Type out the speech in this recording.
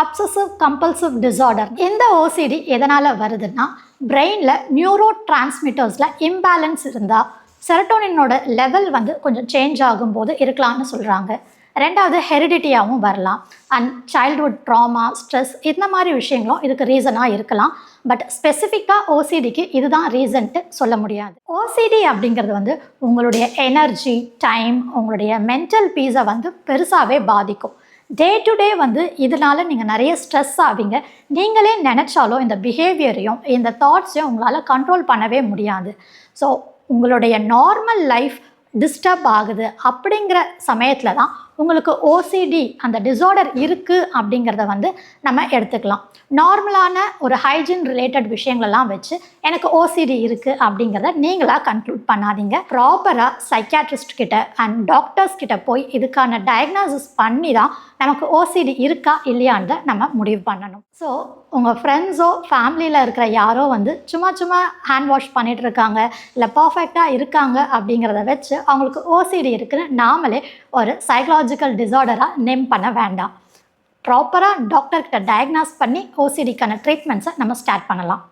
Obsessive compulsive disorder. இந்த OCD எதனால் வருதுன்னா, பிரெயினில் நியூரோ டிரான்ஸ்மிட்டர்ஸில் இம்பேலன்ஸ் இருந்தால் செரட்டோனினோட லெவல் கொஞ்சம் சேஞ்ச் ஆகும்போது இருக்கலாம்னு சொல்கிறாங்க. ரெண்டாவது, ஹெரிடிட்டியாகவும் வரலாம். அண்ட் சைல்ட்ஹுட் ட்ராமா, ஸ்ட்ரெஸ், இந்த மாதிரி விஷயங்களும் இதுக்கு ரீசனாக இருக்கலாம். பட் ஸ்பெசிஃபிக்காக ஓசிடிக்கு இதுதான் ரீசன்ட்டு சொல்ல முடியாது. ஓசிடி அப்படிங்கிறது உங்களுடைய எனர்ஜி, டைம், உங்களுடைய மென்டல் பீஸை பெருசாகவே பாதிக்கும். டே டு டே இதனால் நீங்கள் நிறைய ஸ்ட்ரெஸ் ஆவீங்க. நீங்களே நினச்சாலும் இந்த பிஹேவியரையும் இந்த தாட்ஸையும் உங்களால் கண்ட்ரோல் பண்ணவே முடியாது. ஸோ உங்களுடைய நார்மல் லைஃப் டிஸ்டர்ப் ஆகுது. அப்படிங்கிற சமயத்தில் தான் உங்களுக்கு ஓசிடி அந்த டிஸார்டர் இருக்குது அப்படிங்கிறத நம்ம எடுத்துக்கலாம். நார்மலான ஒரு ஹைஜீன் ரிலேட்டட் விஷயங்களெல்லாம் வச்சு எனக்கு ஓசிடி இருக்குது அப்படிங்கிறத நீங்களாக கன்க்ளூட் பண்ணாதீங்க. ப்ராப்பராக சைக்கியாட்ரிஸ்ட் கிட்ட அண்ட் டாக்டர்ஸ் கிட்ட போய் இதுக்கான டயக்னாசிஸ் பண்ணி தான் நமக்கு ஓசிடி இருக்கா இல்லையான்னு நம்ம முடிவு பண்ணணும். ஸோ உங்கள் ஃப்ரெண்ட்ஸோ ஃபேமிலியில் இருக்கிற யாரோ சும்மா ஹேண்ட் வாஷ் பண்ணிகிட்டு இருக்காங்க, இல்லை பர்ஃபெக்டாக இருக்காங்க அப்படிங்கிறத வச்சு அவங்களுக்கு ஓசிடி இருக்குன்னு நாமளே ஒரு சைக்கலாஜிக்கல் டிஸார்டராக நேம் பண்ண வேண்டாம். ப்ராப்பராக டாக்டர்கிட்ட டயக்னாஸ் பண்ணி ஓசிடிக்கான ட்ரீட்மெண்ட்ஸை நம்ம ஸ்டார்ட் பண்ணலாம்.